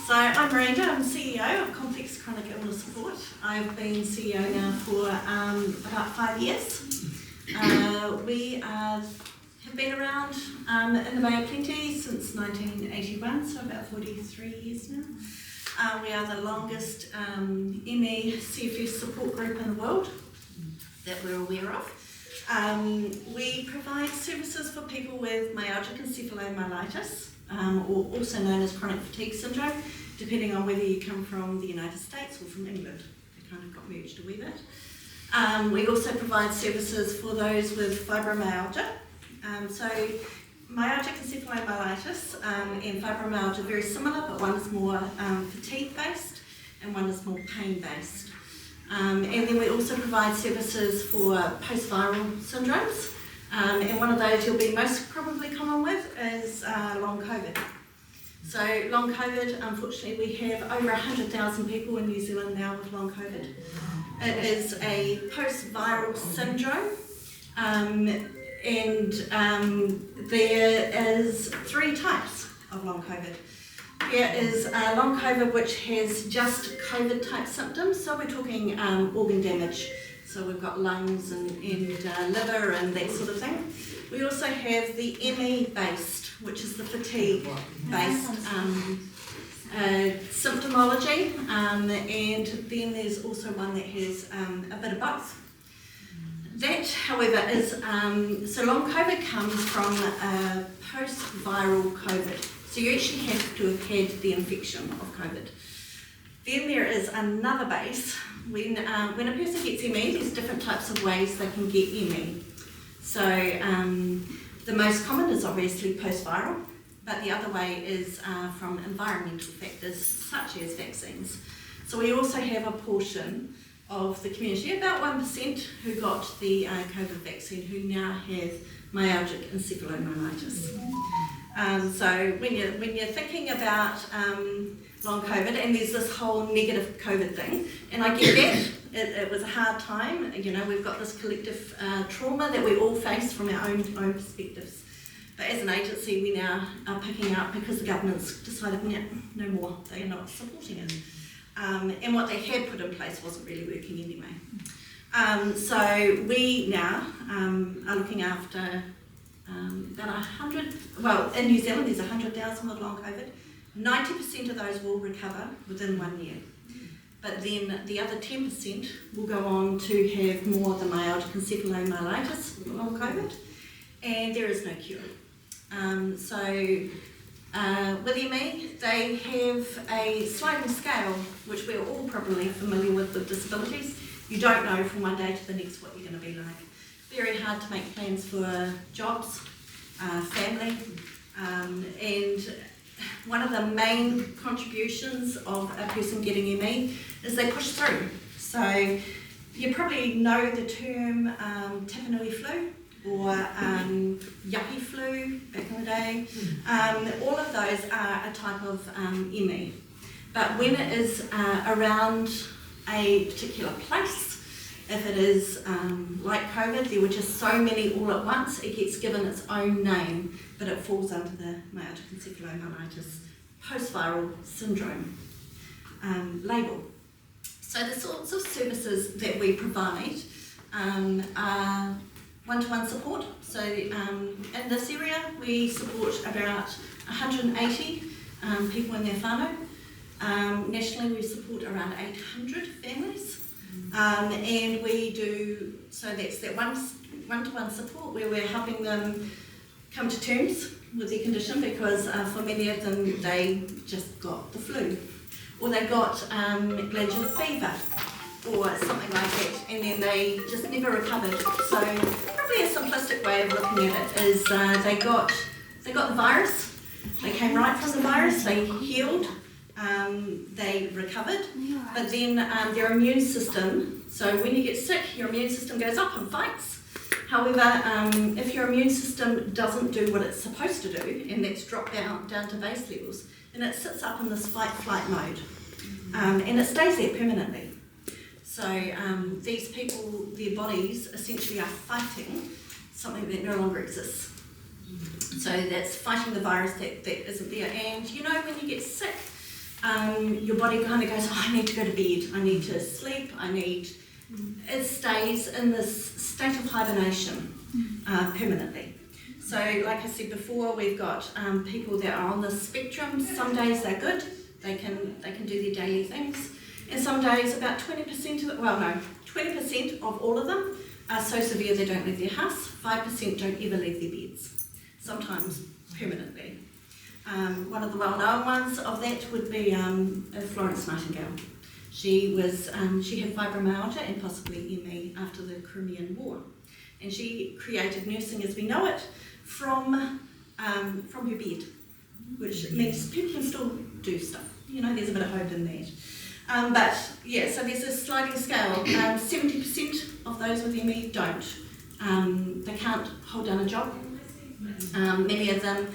So I'm Miranda, I'm CEO of Complex Chronic Illness Support. I've been CEO now for about 5 years. We have been around in the Bay of Plenty since 1981, so about 43 years now. We are the longest ME CFS support group in the world that we're aware of. We provide services for people with myalgic encephalomyelitis, or also known as chronic fatigue syndrome, depending on whether you come from the United States or from England. They kind of got merged a wee bit. We also provide services for those with fibromyalgia. So myalgic encephalomyelitis and fibromyalgia are very similar, but one is more fatigue-based and one is more pain-based. And then we also provide services for post-viral syndromes. And one of those you'll be most probably common with is long COVID. So long COVID, unfortunately, we have over 100,000 people in New Zealand now with long COVID. It is a post-viral syndrome, and there is 3 types of long COVID. There is long COVID which has just COVID type symptoms, so we're talking organ damage. So we've got lungs and liver and that sort of thing. We also have the ME-based, which is the fatigue-based symptomology, and then there's also one that has a bit of both. That, however, is, so long COVID comes from post-viral COVID. So you actually have to have had the infection of COVID. Then there is another base. When a person gets ME, there's different types of ways they can get ME. So the most common is obviously post-viral, but the other way is from environmental factors such as vaccines. So we also have a portion of the community, about 1%, who got the COVID vaccine, who now have myalgic encephalomyelitis. So when you're thinking about long COVID, and there's this whole negative COVID thing, and I get that, it was a hard time, you know, we've got this collective trauma that we all face from our own perspectives. But as an agency, we now are picking up because the government's decided, no more, they are not supporting it. And what they had put in place wasn't really working anyway. So we now are looking after about 100, well, in New Zealand there's 100,000 with long COVID. 90% of those will recover within 1 year. But then the other 10% will go on to have more of the myalgic encephalomyelitis with long COVID, and there is no cure. With ME, they have a sliding scale, which we're all probably familiar with disabilities. You don't know from one day to the next what you're going to be like. Very hard to make plans for jobs, family, and one of the main contributions of a person getting ME is they push through. So you probably know the term Tapanui flu or yuppie flu back in the day. All of those are a type of ME. But when it is around a particular place, if it is like COVID, there were just so many all at once, it gets given its own name, but it falls under the myalgic encephalomyelitis post-viral syndrome label. So the sorts of services that we provide are one-to-one support. So in this area, we support about 180 people in their whānau. Nationally, we support around 800 families. And we do, so that's that one-to-one support where we're helping them come to terms with their condition, because for many of them they just got the flu, or they got glandular fever or something like that, and then they just never recovered. So probably a simplistic way of looking at it is they got the virus, they came right from the virus, they healed, they recovered, but then their immune system, so when you get sick, your immune system goes up and fights. However, if your immune system doesn't do what it's supposed to do, and that's dropped down to base levels, then it sits up in this fight-flight mode, and it stays there permanently. So these people, their bodies essentially are fighting something that no longer exists. So that's fighting the virus that isn't there. And you know, when you get sick, your body kind of goes, oh, I need to go to bed, I need to sleep, it stays in this state of hibernation permanently. So like I said before, we've got people that are on the spectrum. Some days they're good, they can do their daily things, and some days about 20% of 20% of all of them are so severe they don't leave their house. 5% don't ever leave their beds, sometimes permanently. One of the well-known ones of that would be Florence Nightingale. She had fibromyalgia and possibly ME after the Crimean War, and she created nursing as we know it from her bed, which means people can still do stuff. There's a bit of hope in that. But yeah, so there's a sliding scale. 70% of those with ME don't. They can't hold down a job. Many of them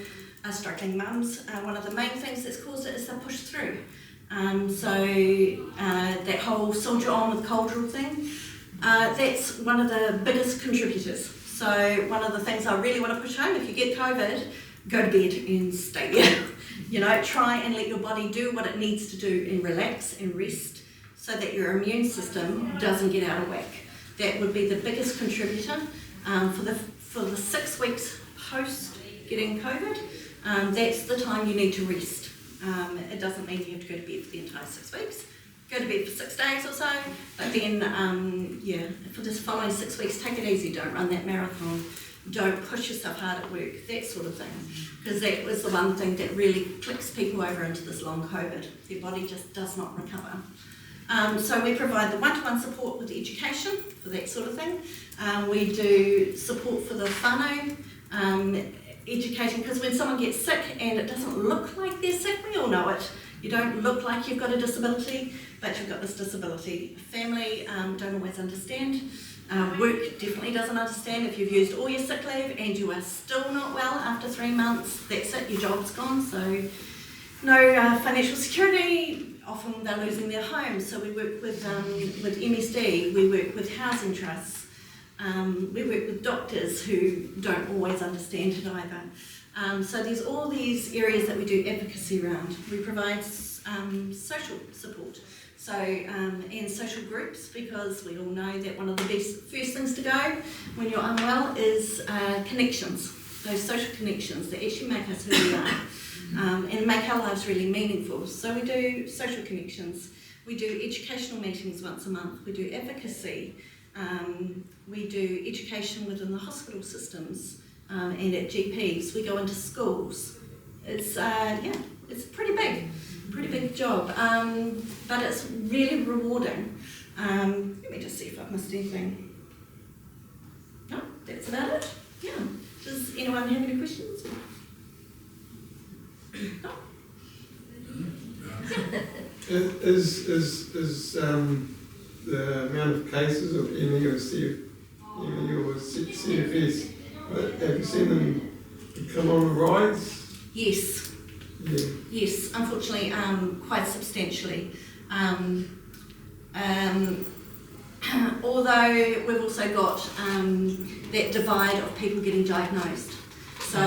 are struggling mums. One of the main things that's caused it is they push through. That whole soldier on with cold rule thing, that's one of the biggest contributors. So one of the things I really want to push home, if you get COVID, go to bed and stay there. Try and let your body do what it needs to do and relax and rest so that your immune system doesn't get out of whack. That would be the biggest contributor for the 6 weeks post getting COVID. That's the time you need to rest. It doesn't mean you have to go to bed for the entire 6 weeks. Go to bed for 6 days or so, but then, for this following 6 weeks, take it easy. Don't run that marathon. Don't push yourself hard at work, that sort of thing. Because that was the one thing that really clicks people over into this long COVID. Their body just does not recover. So we provide the one-to-one support with education for that sort of thing. We do support for the whānau, educating, because when someone gets sick and it doesn't look like they're sick, we all know it. You don't look like you've got a disability, but you've got this disability. Family don't always understand. Work definitely doesn't understand. If you've used all your sick leave and you are still not well after 3 months, that's it, your job's gone. So no financial security. Often they're losing their homes. So we work with MSD, we work with housing trusts. We work with doctors who don't always understand it either. So there's all these areas that we do advocacy around. We provide social support, so and social groups, because we all know that one of the first things to go when you're unwell is connections, those social connections that actually make us who we are and make our lives really meaningful. So we do social connections, we do educational meetings once a month, we do advocacy. We do education within the hospital systems and at GPs. We go into schools. It's it's pretty big job, but it's really rewarding. Let me just see if I've missed anything. No, that's about it. Yeah. Does anyone have any questions? No. Is the amount of cases of ME or CFS, have you seen them come on the rise? Yes. Yeah. Yes, unfortunately, quite substantially. Although we've also got that divide of people getting diagnosed. So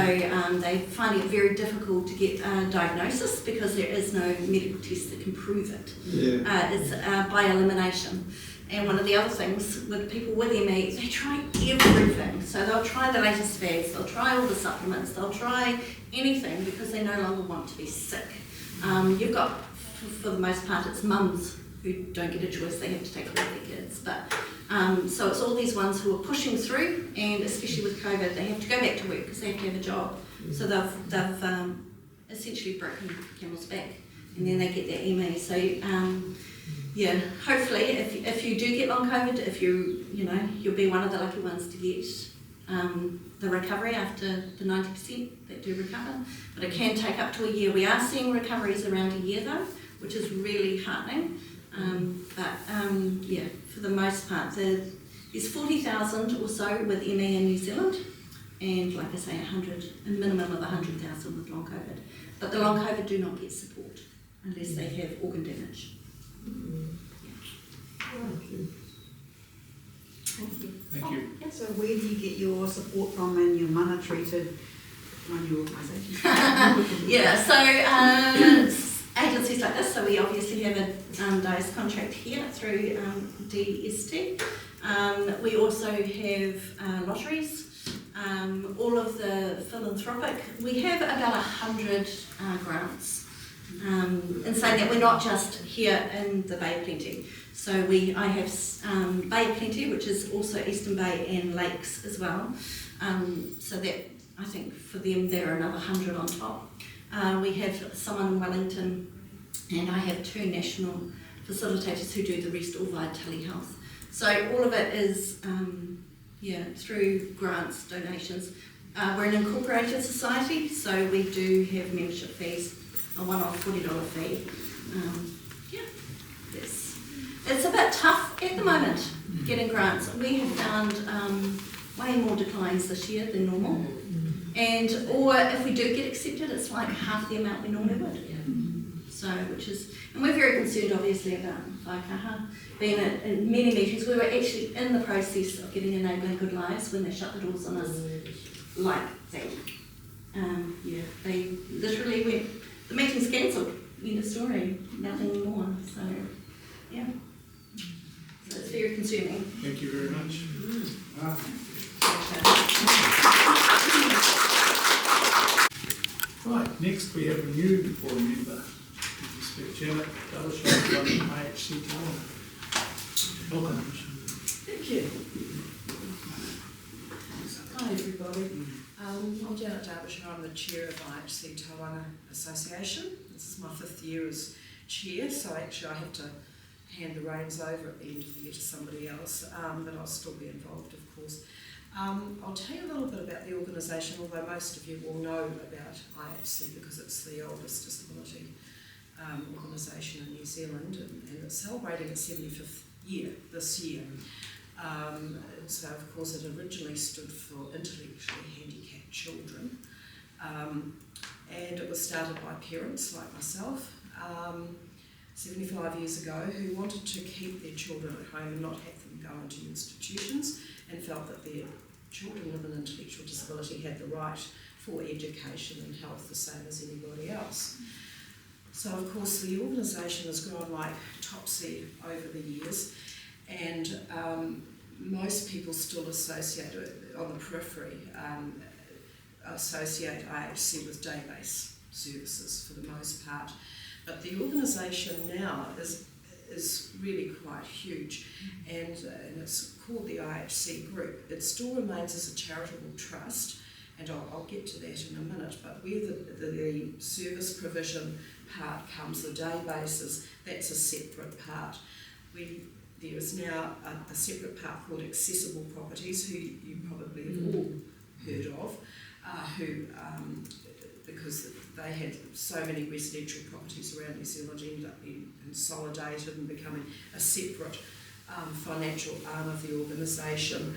they find it very difficult to get a diagnosis because there is no medical test that can prove it. Yeah. It's by elimination. And one of the other things with people with ME, they try everything. So they'll try the latest fads, they'll try all the supplements, they'll try anything because they no longer want to be sick. You've got, for the most part, it's mums who don't get a choice, they have to take care of their kids. But so it's all these ones who are pushing through, and especially with COVID, they have to go back to work because they have to have a job. So they've essentially broken the camel's back, and then they get their ME. So yeah, hopefully, if you do get long COVID, if you'll be one of the lucky ones to get the recovery after the 90% that do recover. But it can take up to a year. We are seeing recoveries around a year though, which is really heartening. Yeah, for the most part, there's 40,000 or so with ME in New Zealand, and like I say, a minimum of 100,000 with long COVID. But the long COVID do not get support unless they have organ damage. Thank you. So where do you get your support from and your mana treated on your organisation? Yeah, so agencies like this, so we obviously have a DICE contract here through DST. We also have lotteries, all of the philanthropic. We have about 100 grants. In saying that, we're not just here in the Bay of Plenty. So I have Bay of Plenty, which is also Eastern Bay and Lakes as well. So that, I think for them there are another 100 on top. We have someone in Wellington, and I have 2 national facilitators who do the rest all via telehealth. So all of it is through grants, donations. We're an incorporated society, so we do have membership fees, a one-off $40 fee. It's a bit tough at the moment getting grants. We have found way more declines this year than normal, or if we do get accepted, it's like half the amount we normally would. So, and we're very concerned, obviously, about whaikaha. Being in many meetings, we were actually in the process of getting Enabling Good Lives when they shut the doors on us like that. They literally went, the meeting's cancelled, end of story, nothing more. So, yeah. So it's very concerning. Thank you very much. Right, next we have a new board member, Mr. Janet Dalshaw from IHC Tawana. Welcome. Thank you. Hi everybody. I'm Janet Derbyshire. I'm the chair of IHC Tawana Association. This is my 5th year as chair, so actually I have to hand the reins over at the end of the year to somebody else, but I'll still be involved, of course. I'll tell you a little bit about the organisation, although most of you will know about IHC because it's the oldest disability organisation in New Zealand, and it's celebrating its 75th year this year. So of course it originally stood for intellectually handicapped children, and it was started by parents like myself 75 years ago who wanted to keep their children at home and not have them go into institutions, and felt that their children with an intellectual disability had the right for education and health the same as anybody else. So of course the organisation has grown like topsy over the years, and most people still associate, on the periphery, associate IHC with day-based services for the most part. But the organisation now is really quite huge, and it's called the IHC Group. It still remains as a charitable trust, and I'll get to that in a minute, but where the service provision part comes, the day basis, that's a separate part. There is now a separate part called Accessible Properties, who you probably have all heard of, because they had so many residential properties around New Zealand, ended up being consolidated and becoming a separate financial arm of the organisation.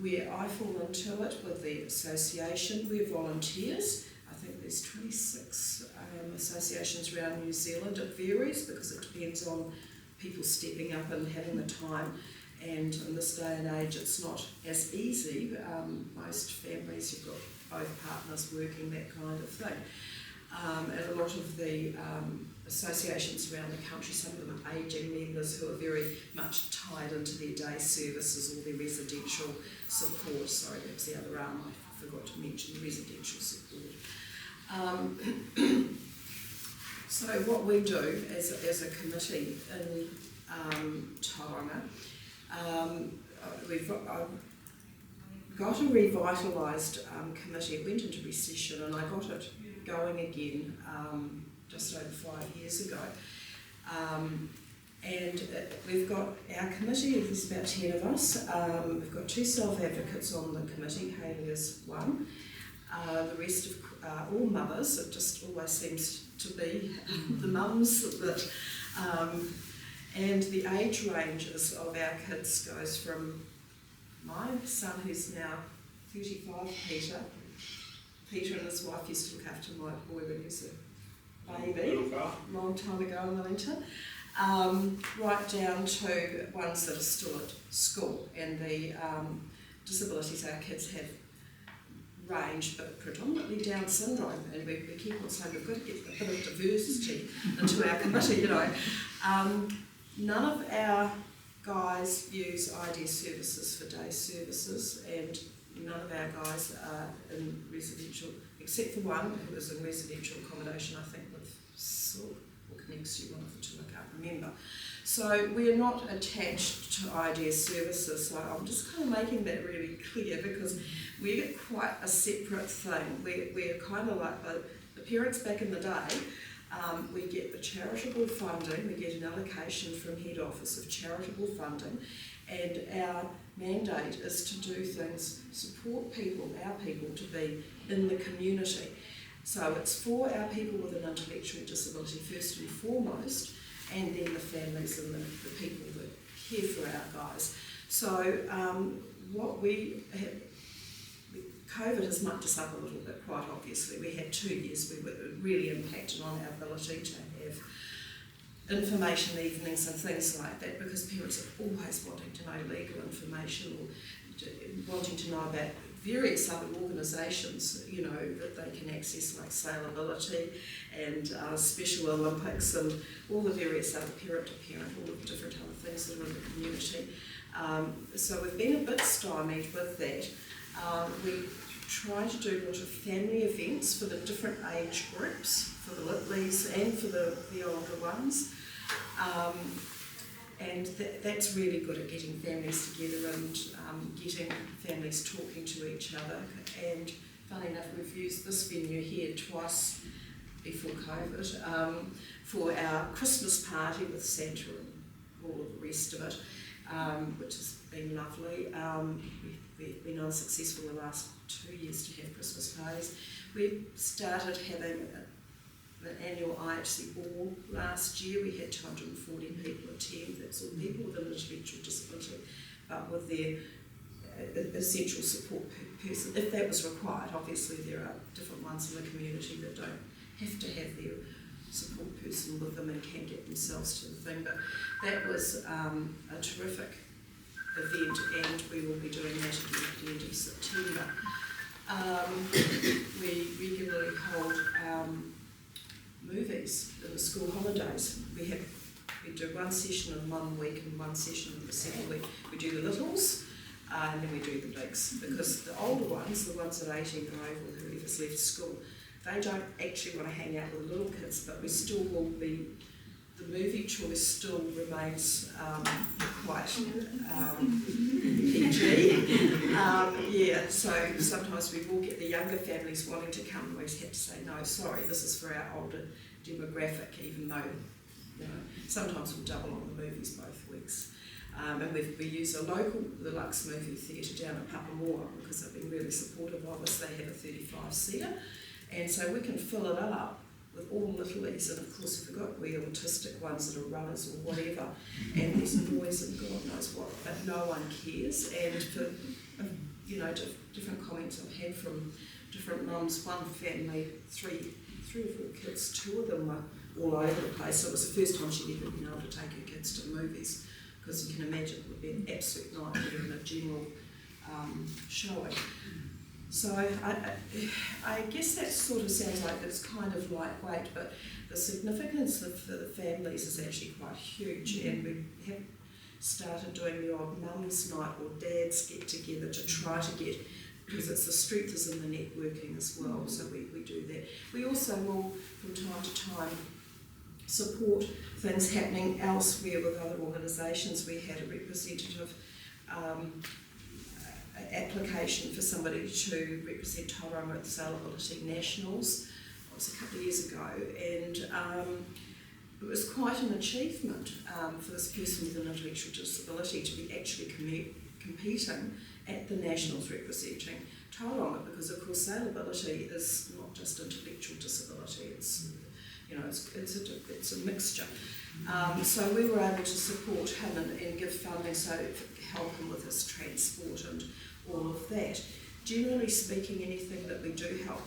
Where I fall into it with the association, we're volunteers. I think there's 26 associations around New Zealand. It varies because it depends on people stepping up and having the time, and in this day and age it's not as easy. Most families, you've got both partners working, that kind of thing. And a lot of the associations around the country, some of them are ageing members who are very much tied into their day services or their residential support. Sorry, that was the other arm, I forgot to mention, residential support. So what we do as a committee in Tauranga, we've got a revitalised committee. It went into recession and I got it going again just over 5 years ago. And we've got our committee, there's about 10 of us. We've got 2 self-advocates on the committee, Hayley is one. The rest of all mothers, it just always seems to be the mums that, and the age ranges of our kids goes from my son, who's now 35, Peter and his wife used to look after my boy when he was a baby, a long time ago in Wellington, right down to ones that are still at school, and the disabilities our kids have range, but predominantly Down syndrome, and we keep on saying we've got to get a bit of diversity into our committee, None of our guys use ID services for day services, and none of our guys are in residential, except for one who is in residential accommodation, I think with Silk or Connexu, one of the two, I can't remember. So we're not attached to ID services, so I'm just kind of making that really clear, because we're quite a separate thing. We're kind of like the parents back in the day. We get the charitable funding, we get an allocation from head office of charitable funding, and our mandate is to do things, support people, our people, to be in the community. So it's for our people with an intellectual disability first and foremost, and then the families and the people that care for our guys. So what we have, COVID has mucked us up a little bit, quite obviously. We had 2 years where it really impacted on our ability to have information evenings and things like that, because parents are always wanting to know legal information or wanting to know about various other organisations, that they can access, like Sailability and Special Olympics and all the various other parent-to-parent, all the different other things that are in the community. So we've been a bit stymied with that. We try to do a lot of family events for the different age groups, for the Litleys and for the older ones. And that's really good at getting families together and getting families talking to each other. And funny enough, we've used this venue here twice before COVID for our Christmas party with Santa and all of the rest of it, which has been lovely. We've been unsuccessful the last 2 years to have Christmas parties. We started having an annual IHC ball last year. We had 240 people attend. That's all people with an intellectual disability, but with their essential support person, if that was required. Obviously there are different ones in the community that don't have to have their support person with them and can get themselves to the thing, but that was a terrific event, and we will be doing that at the end of September. We regularly hold movies in the school holidays. We do one session in 1 week and one session in the second week. We do the littles and then we do the bigs, because the older ones, the ones at 18 and over, whoever's left school, they don't actually want to hang out with the little kids, but we still will be, the movie choice still remains quite PG. So sometimes we will get the younger families wanting to come, and we have to say, no, sorry, this is for our older demographic, even though, sometimes we'll double on the movies both weeks. And we use a local, the Lux Movie Theatre down at Papamoa, because they've been really supportive of us. They have a 35-seater, and so we can fill it up with all littleies, and of course if we've got wee autistic ones that are runners or whatever, and there's noise and God knows what, but no one cares. And for different comments I've had from different mums, one family, three or four kids, 2 of them were all over the place. So it was the first time she'd ever been able to take her kids to the movies, because you can imagine it would be an absolute nightmare in a general showing. So I guess that sort of sounds like it's kind of lightweight, but the significance for the families is actually quite huge, and we have started doing the odd mums night or dads get together to try to get, because it's the strength is in the networking as well, so we do that. We also will from time to time support things happening elsewhere with other organisations. We had a representative application for somebody to represent Tauranga at the Sailability Nationals. It was a couple of years ago, and it was quite an achievement for this person with an intellectual disability to be actually competing at the Nationals representing Tauranga, because of course sailability is not just intellectual disability, it's it's a mixture. So we were able to support him and give funding, so help him with his transport and all of that. Generally speaking, anything that we do help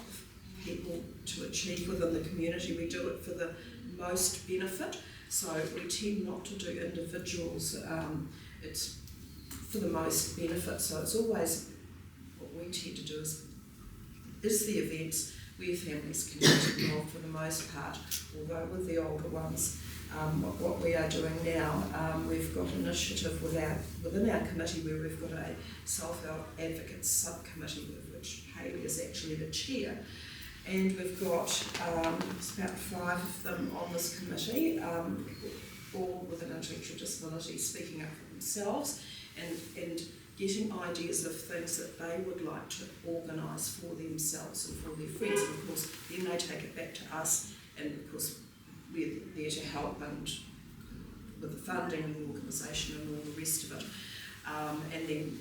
people to achieve within the community, we do it for the most benefit. So we tend not to do individuals, it's for the most benefit. So it's always, what we tend to do is is the events where families can get involved for the most part, although with the older ones, what we are doing now, we've got an initiative within our committee where we've got a self-advocates subcommittee, of which Hayley is actually the chair, and we've got it's about 5 of them on this committee, all with an intellectual disability, speaking up for themselves and getting ideas of things that they would like to organise for themselves and for their friends. And of course, then they take it back to us, and of course, we're there to help and with the funding and the organisation and all the rest of it. And then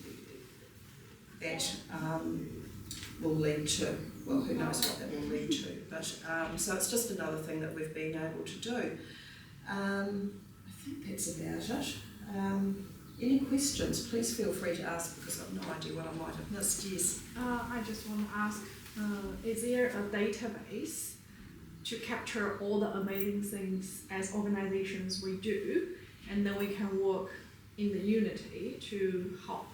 that will lead to, well, who knows what that will lead to. But so it's just another thing that we've been able to do. I think that's about it. Any questions? Please feel free to ask, because I've no idea what I might have missed. Yes. I just want to ask, is there a database to capture all the amazing things as organizations we do, and then we can work in the unity to help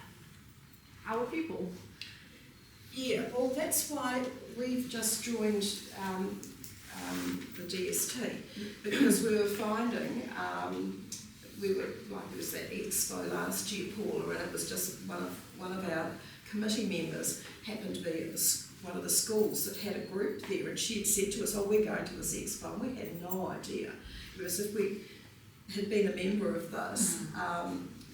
our people? Yeah, well, that's why we've just joined the DST, because we were finding, it was that expo last year, Paula, and it was just one of our committee members happened to be at one of the schools that had a group there, and she had said to us, oh, we're going to this expo, and we had no idea. Whereas if we had been a member of this,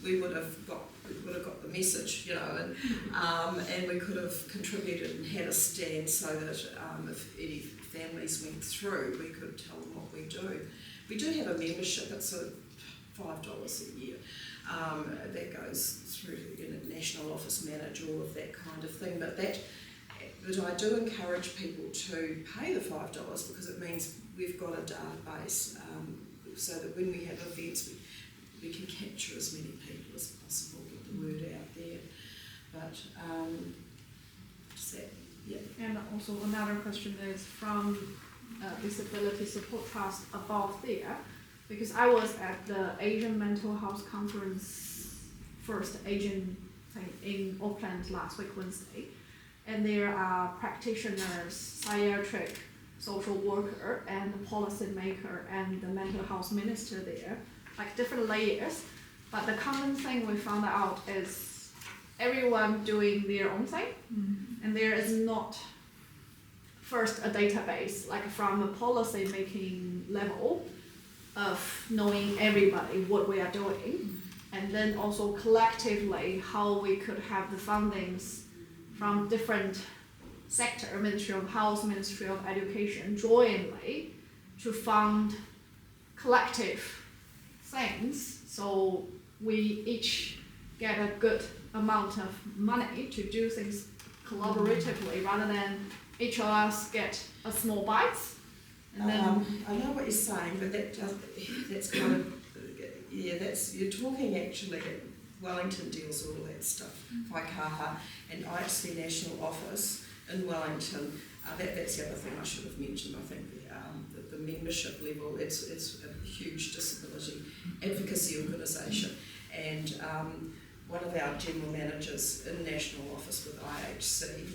we would have got the message, you know, and we could have contributed and had a stand so that if any families went through, we could tell them what we do. We do have a membership. It's $5 a year. That goes through the national office manager, all of that kind of thing. But I do encourage people to pay the $5 because it means we've got a database so that when we have events, we can capture as many people as possible, get the word out there. But yeah. And also another question is from Disability Support Trust above there, because I was at the Asian Mental Health Conference, first Asian thing in Auckland last week Wednesday, and there are practitioners, psychiatric, social worker, and policy maker, and the mental health minister there, like different layers. But the common thing we found out is everyone doing their own thing, and there is not first a database, like from a policy making level of knowing everybody what we are doing, and then also collectively how we could have the fundings from different sector, Ministry of Health, Ministry of Education, jointly to fund collective things, so we each get a good amount of money to do things collaboratively rather than each of us get a small bite. And then I know what you're saying, but that's kind of, yeah, you're talking actually, Wellington deals with all that stuff, Waikaha, and IHC National Office in Wellington. That's the other thing I should have mentioned. I think the membership level, it's a huge disability advocacy organisation, and one of our general managers in National Office with IHC,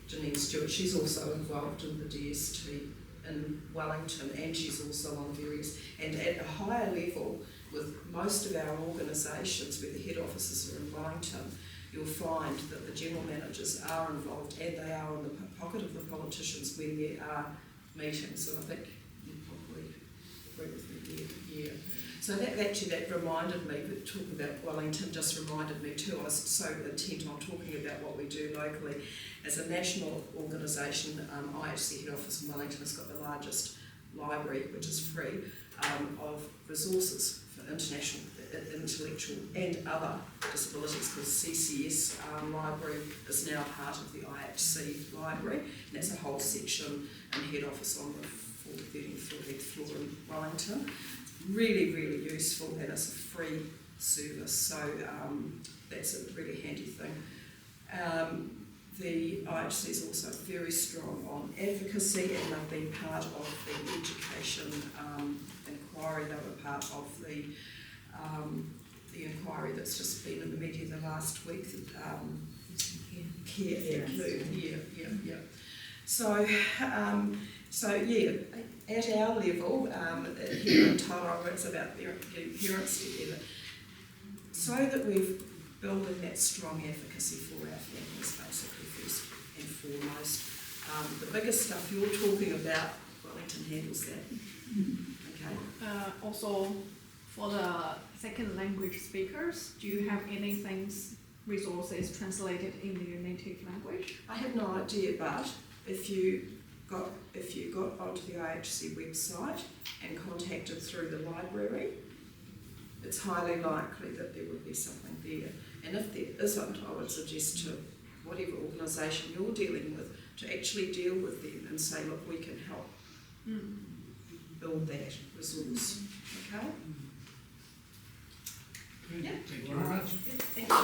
Janine Stewart, she's also involved in the DST in Wellington, and she's also on various, and at a higher level with most of our organisations where the head offices are in Wellington, you'll find that the general managers are involved, and they are in the pocket of the politicians when there are meetings, and I think you'd probably agree with me there, yeah. So that reminded me, but talking about Wellington just reminded me too, I was so intent on talking about what we do locally. As a national organisation, IHC head office in Wellington has got the largest library, which is free, of resources for international, intellectual and other disabilities, called CCS library is now part of the IHC library, and that's a whole section and head office on the 13th floor in Wellington. Really, really useful, and it's a free service, so that's a really handy thing. The IHC is also very strong on advocacy, and they've been part of the education inquiry. They were part of the inquiry that's just been in the media the last week. Care. Yeah. So, yeah, at our level, here in Tauranga, it's about getting parents together so that we're building that strong advocacy for our families, basically, first and foremost. The biggest stuff you're talking about, Wellington handles that. Okay. Also, for the second language speakers, do you have anything, resources translated in your native language? I have no idea, but if you got onto the IHC website and contacted through the library, it's highly likely that there would be something there. And if there isn't, I would suggest to whatever organisation you're dealing with to actually deal with them and say, look, we can help build that resource. Okay? Good. Yeah. Thank you very much. Thank you.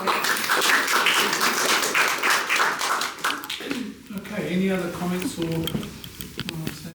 Okay, any other comments or